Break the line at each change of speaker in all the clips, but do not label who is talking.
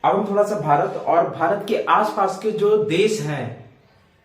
अब हम थोड़ा सा भारत और भारत के आसपास के जो देश हैं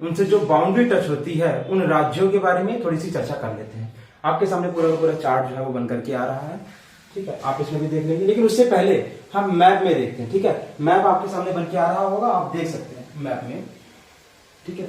उनसे जो बाउंड्री टच होती है उन राज्यों के बारे में थोड़ी सी चर्चा कर लेते हैं। आपके सामने पूरा का पूरा चार्ट जो है वो बनकर के आ रहा है, ठीक है, आप इसमें भी देख लेंगे। लेकिन उससे पहले हम मैप में देखते हैं, ठीक है। मैप आपके सामने बन के आ रहा होगा, आप देख सकते हैं मैप में, ठीक है।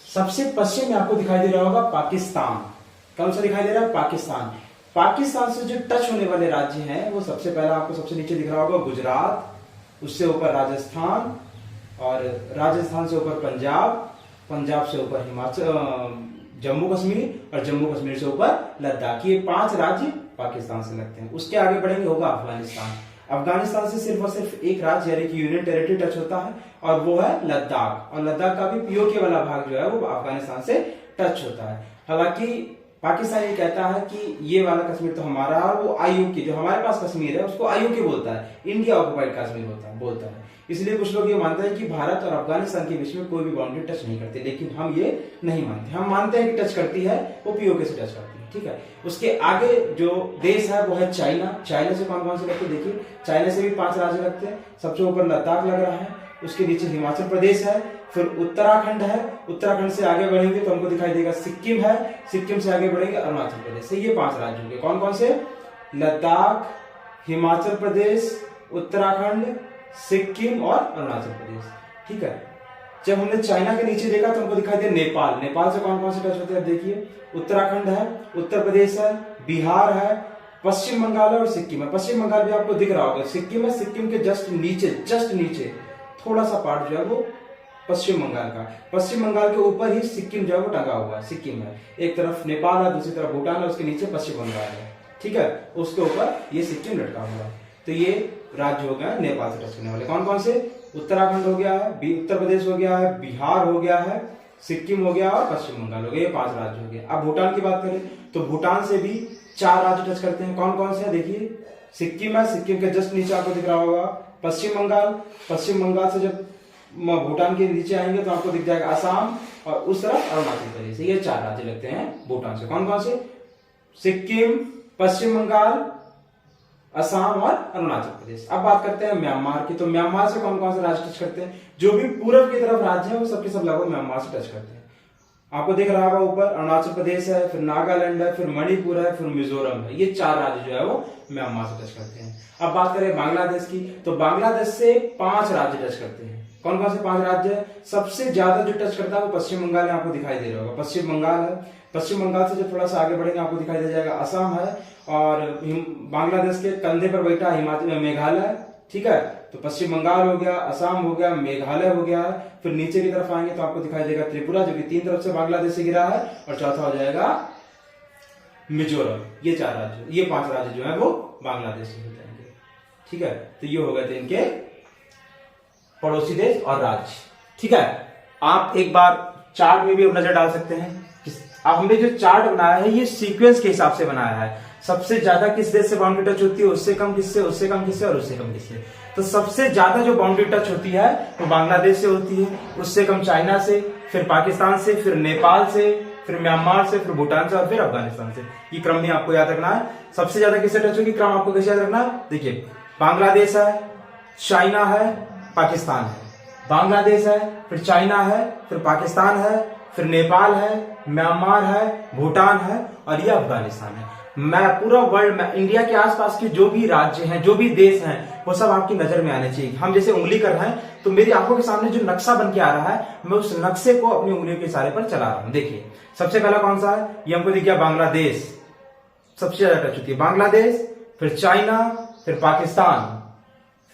सबसे पश्चिम में आपको दिखाई दे रहा होगा पाकिस्तान। कौन सा दिखाई दे रहा है? पाकिस्तान। पाकिस्तान से जो टच होने वाले राज्य हैं वो सबसे पहला आपको सबसे नीचे दिख रहा होगा गुजरात, उससे ऊपर राजस्थान, और राजस्थान से ऊपर पंजाब, पंजाब से ऊपर हिमाचल, जम्मू कश्मीर, और जम्मू कश्मीर से ऊपर लद्दाख। ये 5 राज्य पाकिस्तान से लगते हैं। उसके आगे बढ़ेंगे होगा अफगानिस्तान। अफगानिस्तान से सिर्फ और सिर्फ एक राज्य यानी कि यूनियन टेरिटरी टच होता है और वो है लद्दाख। और लद्दाख का भी पीओके वाला भाग जो है वो अफगानिस्तान से टच होता है। हालांकि पाकिस्तान ये कहता है कि ये वाला कश्मीर तो हमारा है, और वो आईयूके जो हमारे पास कश्मीर है उसको आईयूके बोलता है, इंडिया ऑक्युपाइड कश्मीर बोलता है। इसलिए कुछ लोग ये मानते हैं कि भारत और अफगानिस्तान के बीच में कोई भी बाउंड्री टच नहीं करती, लेकिन हम ये नहीं मानते। हम मानते हैं कि टच करती है, वो पीओके से टच करती है, ठीक है। उसके आगे जो देश है वो है चाइना। चाइना से कौन कौन से लगते हैं? देखिए, चाइना से भी 5 राज्य लगते हैं। सबसे ऊपर लद्दाख लग रहा है, उसके नीचे हिमाचल प्रदेश है, फिर उत्तराखंड है। उत्तराखंड से आगे बढ़ेंगे तो हमको दिखाई देगा सिक्किम है, सिक्किम से आगे बढ़ेंगे अरुणाचल प्रदेश। से ये 5 राज्य होंगे। कौन कौन से? लद्दाख, हिमाचल प्रदेश, उत्तराखंड, सिक्किम और अरुणाचल प्रदेश, ठीक है। जब हमने चाइना के नीचे देखा तो हमको दिखाई दिया नेपाल। नेपाल से कौन कौन से टच होते हैं? देखिए, उत्तराखंड है, उत्तर प्रदेश है, बिहार है, पश्चिम बंगाल है और सिक्किम है। पश्चिम बंगाल भी आपको दिख रहा होगा, सिक्किम है, सिक्किम के जस्ट नीचे थोड़ा सा पार्ट जो है वो पश्चिम बंगाल का। पश्चिम बंगाल के ऊपर ही सिक्किम जो है वो टंगा हुआ है, सिक्किम है। एक तरफ नेपाल है, दूसरी तरफ भूटान है, उसके नीचे पश्चिम बंगाल है, ठीक है। उसके ऊपर ये सिक्किम लटका हुआ है। तो ये राज्य हो गए नेपाल से टच करने वाले। कौन कौन से? उत्तराखंड हो गया है, उत्तर प्रदेश हो गया है, बिहार हो गया है, सिक्किम हो गया और पश्चिम बंगाल हो गया। ये 5 राज्य हो गए। अब भूटान की बात करें तो भूटान से भी 4 राज्य टच करते हैं। कौन कौन से? देखिए, सिक्किम है, सिक्किम के जस्ट नीचे आपको दिख रहा होगा पश्चिम बंगाल। पश्चिम बंगाल से जब भूटान के नीचे आएंगे तो आपको दिख जाएगा असम, और उस तरफ अरुणाचल प्रदेश। ये 4 राज्य लगते हैं भूटान से। कौन कौन से? सिक्किम, पश्चिम बंगाल, असम और अरुणाचल प्रदेश। अब बात करते हैं म्यांमार की। तो म्यांमार से कौन कौन से राज्य टच करते हैं? जो भी पूर्व की तरफ राज्य है वो सबके सब लगभग म्यांमार से टच करते हैं। आपको दिख रहा होगा ऊपर अरुणाचल प्रदेश है, फिर नागालैंड है, फिर मणिपुर है, फिर मिजोरम है। ये 4 राज्य जो है वो म्यांमार से टच करते हैं। अब बात करें बांग्लादेश की, तो बांग्लादेश से 5 राज्य टच करते हैं। कौन कौन से 5 राज्य है? सबसे ज्यादा जो टच करता है वो पश्चिम बंगाल में आपको दिखाई दे रहा होगा, पश्चिम बंगाल है। पश्चिम बंगाल से जब थोड़ा सा आगे बढ़ेंगे आपको दिखाई दे जाएगा असम है, और बांग्लादेश के कंधे पर बैठा हिमाचल मेघालय, ठीक है। तो पश्चिम बंगाल हो गया, असम हो गया, मेघालय हो गया। फिर नीचे की तरफ आएंगे तो आपको दिखाई देगा त्रिपुरा, जो कि 3 तरफ से बांग्लादेश से गिरा है, और चौथा हो जाएगा मिजोरम। ये 4 राज्य, ये 5 राज्य जो है वो बांग्लादेश से हो जाएंगे, ठीक है। तो ये हो गए थे इनके पड़ोसी देश और राज्य, ठीक है। आप एक बार चार्ट में भी नजर डाल सकते हैं। अब हमने जो चार्ट बनाया है ये सीक्वेंस के हिसाब से बनाया है। सबसे ज्यादा किस देश से बाउंड्री टच होती है, उससे कम किससे, उससे कम किससे और उससे कम किससे। तो सबसे ज्यादा जो बाउंड्री टच होती है वो बांग्लादेश से होती है, उससे कम चाइना से, फिर पाकिस्तान से, फिर नेपाल से, फिर म्यांमार से, फिर भूटान से और फिर अफगानिस्तान से। ये क्रम भी आपको याद रखना है। सबसे ज्यादा किससे टच होगी, क्रम आपको कैसे याद रखना है? देखिए, बांग्लादेश है, चाइना है, पाकिस्तान है। बांग्लादेश है, फिर चाइना है, फिर पाकिस्तान है, फिर नेपाल है, म्यांमार है, भूटान है और ये अफगानिस्तान है। मैं पूरा वर्ल्ड में इंडिया के आसपास के जो भी राज्य हैं, जो भी देश हैं, वो सब आपकी नजर में आने चाहिए। हम जैसे उंगली कर रहे हैं तो मेरी आंखों के सामने जो नक्शा बन के आ रहा है, मैं उस नक्शे को अपनी उंगलियों के इशारे पर चला रहा हूं। देखिए, सबसे पहला कौन सा है? ये हमको दिख गया बांग्लादेश, सबसे ज्यादा टच होती है बांग्लादेश, फिर चाइना, फिर पाकिस्तान,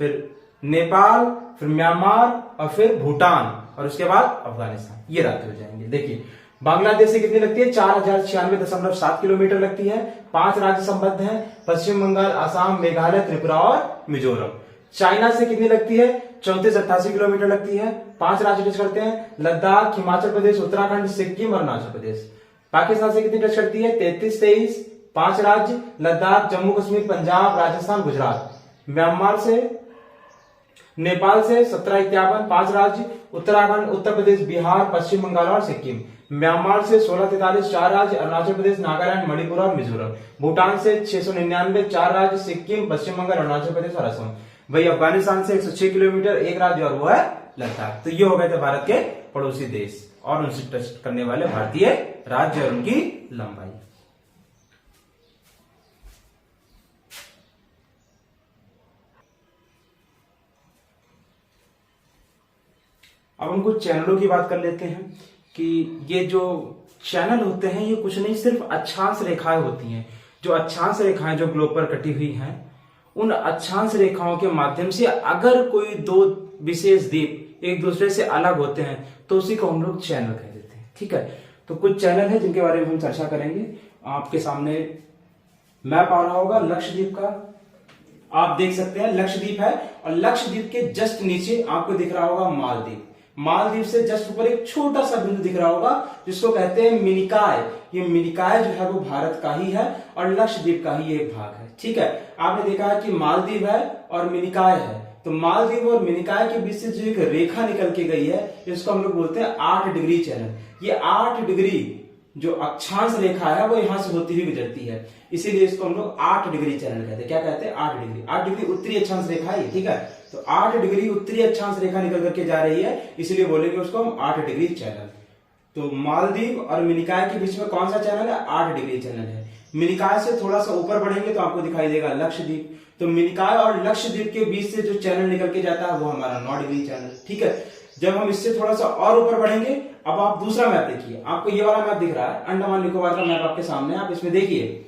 फिर नेपाल, फिर म्यांमार और फिर भूटान, और उसके बाद अफगानिस्तान। ये राज्य हो जाएंगे। देखिए, बांग्लादेश से कितनी लगती है? 4096.7 किलोमीटर लगती है। 5 राज्य संबद्ध हैं, पश्चिम बंगाल, असम, मेघालय, त्रिपुरा और मिजोरम। चाइना से कितनी लगती है? 3488 किलोमीटर लगती है। 5 राज्य टच करते हैं, लद्दाख, हिमाचल प्रदेश, उत्तराखंड, सिक्किम और अरुणाचल प्रदेश। पाकिस्तान से कितनी टच करती है? 3323, 5 राज्य, लद्दाख, जम्मू कश्मीर, पंजाब, राजस्थान, गुजरात। म्यांमार से, नेपाल से 1751, 5 राज्य, उत्तराखंड, उत्तर प्रदेश, बिहार, पश्चिम बंगाल और सिक्किम। म्यांमार से 1643, 4 राज्य, अरुणाचल प्रदेश, नागालैंड, मणिपुर और मिजोरम। भूटान से 699, 4 राज्य, सिक्किम, पश्चिम बंगाल, अरुणाचल प्रदेश और असम। वही अफगानिस्तान से 106 किलोमीटर एक राज्य और वो है लद्दाख। तो ये हो गए थे भारत के पड़ोसी देश और उनसे टच करने वाले भारतीय राज्य और उनकी लंबाई। अब हम कुछ चैनलों की बात कर लेते हैं कि ये जो चैनल होते हैं ये कुछ नहीं सिर्फ अक्षांश रेखाएं होती हैं। जो अक्षांश रेखाएं जो ग्लोब पर कटी हुई हैं, उन अक्षांश रेखाओं के माध्यम से अगर कोई दो विशेष द्वीप एक दूसरे से अलग होते हैं तो उसी को हम लोग चैनल कह देते हैं। ठीक है, तो कुछ चैनल है जिनके बारे में हम चर्चा करेंगे। आपके सामने मैप आ रहा होगा लक्षद्वीप का, आप देख सकते हैं लक्षद्वीप है और लक्षद्वीप के जस्ट नीचे आपको दिख रहा होगा मालदीव। मालदीव से जस्ट ऊपर एक छोटा सा बिंदु दिख रहा होगा जिसको कहते हैं मिनिकाय। ये मिनिकाय जो है वो भारत का ही है और लक्षद्वीप का ही एक भाग है। ठीक है, आपने देखा है कि मालदीव है और मिनिकाय है, तो मालदीव और मिनिकाय के बीच से जो एक रेखा निकल के गई है इसको हम लोग बोलते हैं 8 डिग्री चैनल। ये 8 डिग्री जो अक्षांश रेखा है वो यहां से होती हुई गुजरती है, इसीलिए इसको हम लोग 8 डिग्री चैनल कहते हैं। क्या कहते हैं? 8 डिग्री। 8 डिग्री उत्तरी अक्षांश रेखा है, ठीक है, तो 8 डिग्री उत्तरी अक्षांश रेखा निकल करके जा रही है, इसलिए बोलेंगे उसको हम 8 डिग्री चैनल। तो मालदीव और मिनिकाय के बीच में कौन सा चैनल है? 8 डिग्री चैनल है। मिनिकाय से थोड़ा सा ऊपर बढ़ेंगे तो आपको दिखाई देगा लक्षद्वीप। तो मिनिकाय और लक्षद्वीप के बीच से जो चैनल निकल के जाता है वो हमारा 9 डिग्री चैनल। ठीक है, जब हम इससे थोड़ा सा और ऊपर बढ़ेंगे, अब आप दूसरा मैप देखिए, आपको ये वाला मैप दिख रहा है, अंडमान निकोबार का मैप आपके सामने, आप इसमें देखिए,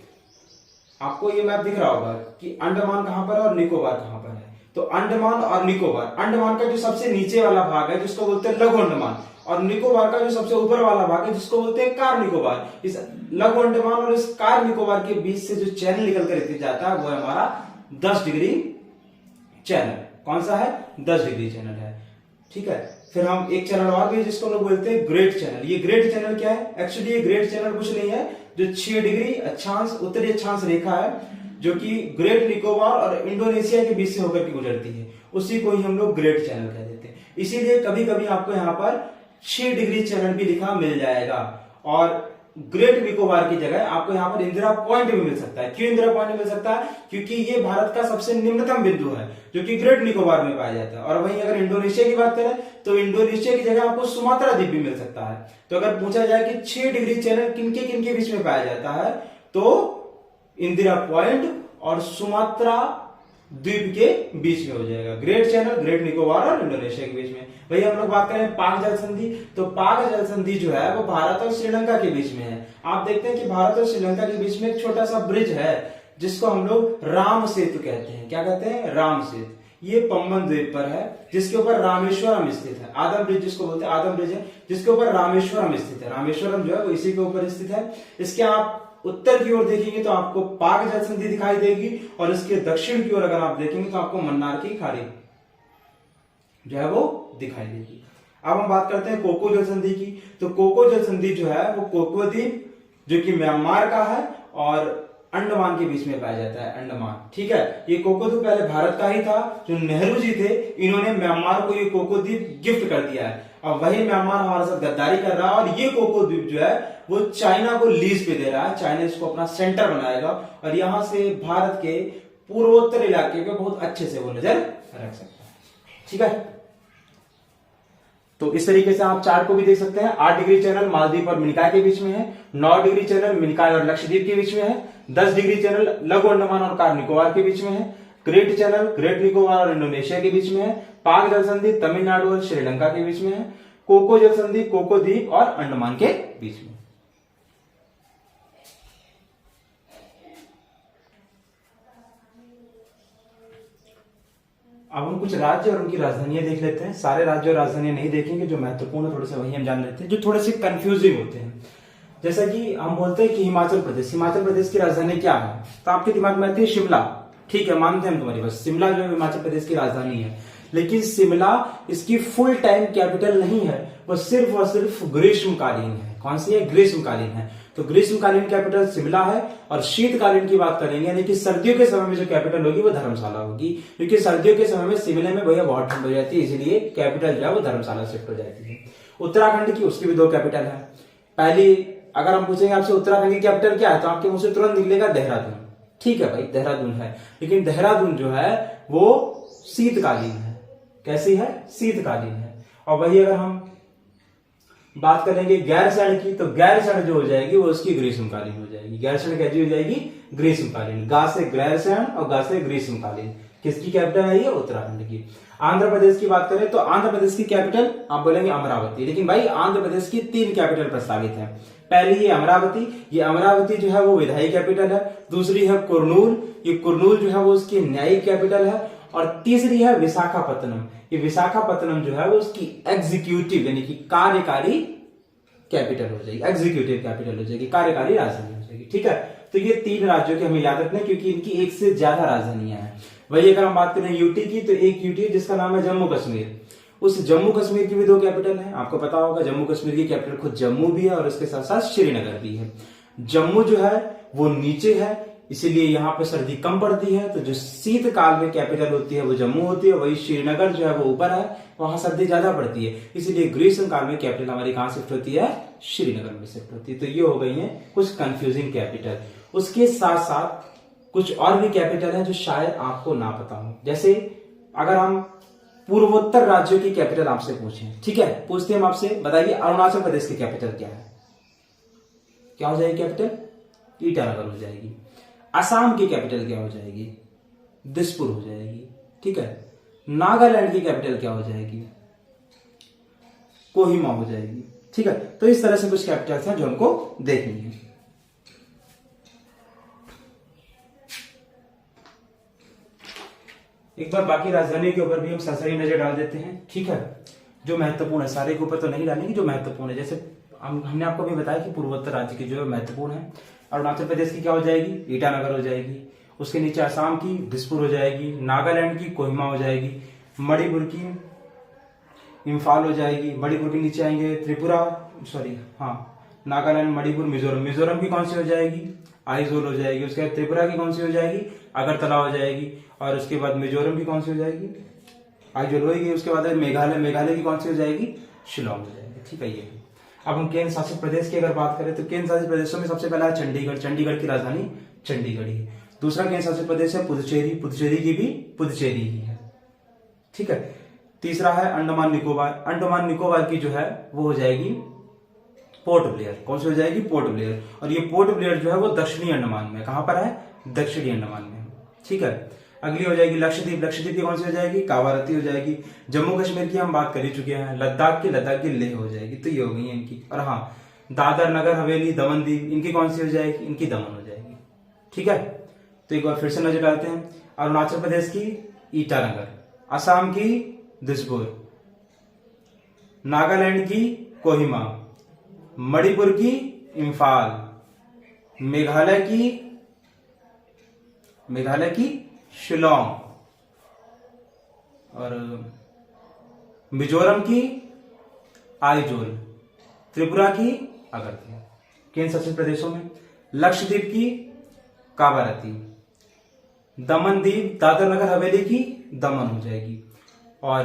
आपको ये मैप दिख रहा होगा कि अंडमान कहां पर है और निकोबार कहां पर है। तो अंडमान और निकोबार, अंडमान का जो सबसे नीचे वाला भाग है जिसको बोलते हैं लघु अंडमान, और निकोबार का जो सबसे ऊपर वाला भाग है जिसको बोलते हैं कार निकोबार। इस लघु अंडमान और इस कार निकोबार के बीच से जो चैनल निकल कर जाता है वो है हमारा 10 डिग्री चैनल। कौन सा है? 10 डिग्री चैनल है। ठीक है, फिर हम एक चैनल और भी जिसको लोग बोलते हैं ग्रेट चैनल। ये ग्रेट चैनल क्या है? एक्चुअली ये ग्रेट चैनल कुछ नहीं है, जो 6 डिग्री अक्षांश उत्तरी अक्षांश रेखा है जो कि ग्रेट निकोबार और इंडोनेशिया के बीच से होकर के गुजरती है, उसी को ही हम लोग ग्रेट चैनल कह देते हैं। इसीलिए कभी कभी आपको यहाँ पर 6 डिग्री चैनल भी लिखा मिल जाएगा, और ग्रेट निकोबार की जगह आपको यहाँ पर इंदिरा पॉइंट भी मिल सकता है। क्यों इंदिरा पॉइंट मिल सकता है? क्योंकि ये भारत का सबसे निम्नतम बिंदु है जो कि ग्रेट निकोबार में पाया जाता है। और वहीं अगर इंडोनेशिया की बात करें तो इंडोनेशिया की जगह आपको सुमात्रा द्वीप भी मिल सकता है। तो अगर पूछा जाए कि 6 डिग्री चैनल किनके बीच में पाया जाता है, तो इंदिरा पॉइंट और सुमात्रा द्वीप के बीच में हो जाएगा ग्रेट चैनल, ग्रेट निकोबार और इंडोनेशिया के बीच में। वही हम लोग बात करें पाक जल संधि, तो पाक जल संधि जो है वो भारत और श्रीलंका के बीच में है। आप देखते हैं कि भारत और श्रीलंका के बीच में एक छोटा सा ब्रिज है जिसको हम लोग राम सेतु कहते हैं। क्या कहते हैं? राम सेतु। ये पम्बन द्वीप पर है जिसके ऊपर रामेश्वरम स्थित है। आदम ब्रिज जिसको बोलते हैं, आदम ब्रिज है जिसके ऊपर रामेश्वरम स्थित है। रामेश्वरम जो है वो इसी के ऊपर स्थित है। इसके आप उत्तर की ओर देखेंगे तो आपको पाक जल संधि दिखाई देगी, और इसके दक्षिण की ओर अगर आप देखेंगे तो आपको मन्नार की खाड़ी जो है वो दिखाई देगी। अब हम बात करते हैं कोको जल संधि की। तो कोको जल संधि जो है वो कोको द्वीप जो कि म्यांमार का है और अंडमान के बीच में पाया जाता है, अंडमान। ठीक है, ये कोको द्वीप पहले भारत का ही था। जो नेहरू जी थे इन्होंने म्यांमार को ये कोको द्वीप गिफ्ट कर दिया है, और वही म्यांमार हमारे साथ गद्दारी कर रहा है, और ये कोको द्वीप जो है वो चाइना को लीज पे दे रहा है। चाइना इसको अपना सेंटर बनाएगा और यहां से भारत के पूर्वोत्तर इलाके पे बहुत अच्छे से वो नजर रख सकता है। ठीक है, तो इस तरीके से आप चार्ट को भी देख सकते हैं। 8 डिग्री चैनल मालदीव और मिनिकाय के बीच में है, 9 डिग्री चैनल मिनिकाय और लक्षद्वीप के बीच में है, 10 डिग्री चैनल लघु अंडमान और कार निकोबार के बीच में है, ग्रेट चैनल ग्रेट निकोबार और इंडोनेशिया के बीच में है, पाक जल संधि तमिलनाडु और श्रीलंका के बीच में है, कोको जल संधि कोको द्वीप और अंडमान के बीच में। अब हम कुछ राज्य और उनकी राजधानियां देख लेते हैं। सारे राज्य और राजधानियां नहीं देखेंगे, जो महत्वपूर्ण थोड़े से वही हम जान लेते हैं, जो थोड़े से कंफ्यूजिंग होते हैं। जैसा कि हम बोलते हैं कि हिमाचल प्रदेश की राजधानी क्या है, तो आपके दिमाग में आती है शिमला। ठीक है, मानते हैं हम तुम्हारी बस, शिमला जो है हिमाचल प्रदेश की राजधानी है, लेकिन शिमला इसकी फुल टाइम कैपिटल नहीं है, वो सिर्फ ग्रीष्मकालीन है। कौन सी है? ग्रीष्मकालीन है। तो ग्रीष्मकालीन कैपिटल शिमला है, और शीतकालीन की बात करेंगे यानी कि सर्दियों के समय में जो कैपिटल होगी वो धर्मशाला होगी, क्योंकि सर्दियों के समय में शिमले में भैया बहुत ठंड हो जाती है, इसलिए कैपिटल जो है वो धर्मशाला शिफ्ट हो जाती है। उत्तराखंड की उसकी भी 2 कैपिटल है। पहली अगर हम पूछेंगे आपसे उत्तराखंड की कैपिटल क्या है, तो आपके मुंह से तुरंत निकलेगा देहरादून। ठीक है भाई, देहरादून है, लेकिन देहरादून जो है वो शीतकालीन है। कैसी है? शीतकालीन है। और वही अगर हम बात करेंगे गैरसैंण की, तो गैरसैंण जो हो जाएगी वो उसकी ग्रीष्मकालीन हो जाएगी। गैरसैंण कैसी हो जाएगी? ग्रीष्मकालीन। गा से गैरसैंण और गा से ग्रीष्मकालीन। किसकी कैपिटल है ये? उत्तराखंड की। आंध्र प्रदेश की बात करें तो आंध्र प्रदेश की कैपिटल आप बोलेंगे अमरावती, लेकिन भाई आंध्र प्रदेश की 3 कैपिटल प्रस्तावित है। पहली ये अमरावती, ये अमरावती जो है वो विधायी कैपिटल है। दूसरी है कुर्नूल, ये कुर्नूल जो है वो उसकी न्यायिक कैपिटल है। और तीसरी है विशाखापत्तनम, ये विशाखापत्तनम जो है वो उसकी एग्जीक्यूटिव यानी कि कार्यकारी कैपिटल हो जाएगी। एग्जीक्यूटिव कैपिटल हो जाएगी, कार्यकारी राजधानी हो जाएगी। ठीक है, तो ये 3 राज्यों की हमें याद रखना है क्योंकि इनकी एक से ज्यादा राजधानियां हैं। वही अगर हम बात करें यूटी की, तो एक यूटी है जिसका नाम है जम्मू कश्मीर। उस जम्मू कश्मीर की भी 2 कैपिटल है। आपको पता होगा जम्मू कश्मीर की कैपिटल खुद जम्मू भी है और उसके साथ साथ श्रीनगर भी है। जम्मू जो है वो नीचे है, इसीलिए यहाँ पे सर्दी कम पड़ती है। तो जो शीतकाल में कैपिटल होती है वो जम्मू होती है। वही श्रीनगर जो है वो ऊपर है, वहां सर्दी ज्यादा पड़ती है, इसीलिए ग्रीष्म काल में कैपिटल हमारी कहां शिफ्ट होती है? श्रीनगर में शिफ्ट होती है। तो ये हो गई है कुछ कंफ्यूजिंग कैपिटल। उसके साथ साथ कुछ और भी कैपिटल है जो शायद आपको ना पता हो। जैसे अगर हम पूर्वोत्तर राज्यों की कैपिटल आपसे पूछें, ठीक है, पूछते हैं हम आपसे, बताइए अरुणाचल प्रदेश की कैपिटल क्या है? क्या हो जाएगी कैपिटल? ईटानगर हो जाएगी। असम की कैपिटल क्या हो जाएगी? दिसपुर हो जाएगी। ठीक है, नागालैंड की कैपिटल क्या हो जाएगी? कोहिमा हो जाएगी। ठीक है, तो इस तरह से कुछ कैपिटल्स हैं जो हमको देखनी है। एक बार बाकी राजधानी के ऊपर भी हम सरसरी नजर डाल देते हैं। ठीक है, जो महत्वपूर्ण है, सारे के ऊपर तो नहीं डालेंगे, जो महत्वपूर्ण है। जैसे हमने आपको भी बताया कि पूर्वोत्तर राज्य की जो है महत्वपूर्ण है। अरुणाचल प्रदेश की क्या हो जाएगी? ईटानगर हो जाएगी। उसके नीचे असम की दिसपुर हो जाएगी। नागालैंड की कोहिमा हो जाएगी। मणिपुर की इम्फाल हो जाएगी। मणिपुर के नीचे आएंगे त्रिपुरा, नागालैंड, मणिपुर, मिजोरम। मिजोरम की कौन सी हो जाएगी? आइजोल हो जाएगी। उसके बाद त्रिपुरा की कौन सी हो जाएगी? अगरतला हो जाएगी। और उसके बाद मिजोरम की कौन सी हो जाएगी? आइजोल होगी। उसके बाद मेघालय, मेघालय की कौन सी हो जाएगी? शिलोंग हो जाएगी। ठीक है, ये अब हम केंद्र शासित प्रदेश की अगर बात करें तो केंद्र शासित प्रदेशों में सबसे पहला है चंडीगढ़। चंडीगढ़ की राजधानी चंडीगढ़ ही है। दूसरा केंद्र शासित प्रदेश है पुदुचेरी। पुदुचेरी की भी पुदुचेरी ही है। ठीक है, तीसरा है अंडमान निकोबार। अंडमान निकोबार की जो है वो हो जाएगी पोर्ट ब्लेयर। कौन सी हो जाएगी? Port Blair. और ये पोर्ट ब्लेयर जो है वो दक्षिणी अंडमान में। कहां पर है? दक्षिणी अंडमान में। ठीक है, अगली हो जाएगी लक्षद्वीप। लक्षद्वीप की कौन सी हो जाएगी? कावारती हो जाएगी। जम्मू कश्मीर की हम बात कर ही चुके हैं। लद्दाख की लेह हो जाएगी। तो ये हो गई है इनकी। और हाँ, दादर नगर हवेली दमन दीव, इनकी कौन सी हो जाएगी? इनकी दमन हो जाएगी। ठीक है, तो एक बार फिर से नजर डालते हैं। अरुणाचल प्रदेश की ईटानगर, असम की दिसपुर, नागालैंड की कोहिमा, मणिपुर की इम्फाल, मेघालय की शिलोंग, और मिजोरम की आइजोल, त्रिपुरा की अगरतला। केंद्र शासित प्रदेशों में लक्षद्वीप की कावारती, दमन दीव दादर नगर हवेली की दमन हो जाएगी, और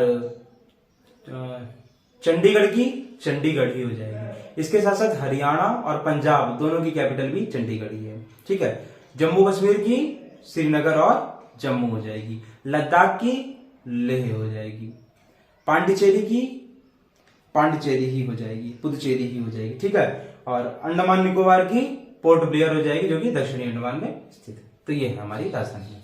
चंडीगढ़ की चंडीगढ़ ही हो जाएगी। इसके साथ साथ हरियाणा और पंजाब दोनों की कैपिटल भी चंडीगढ़ ही है। ठीक है, जम्मू कश्मीर की श्रीनगर और जम्मू हो जाएगी। लद्दाख की लेह हो जाएगी। पांडिचेरी की पांडिचेरी ही हो जाएगी, पुदुचेरी ही हो जाएगी। ठीक है, और अंडमान निकोबार की पोर्ट ब्लेयर हो जाएगी जो कि दक्षिणी अंडमान में स्थित है। तो ये है हमारी राजधानी।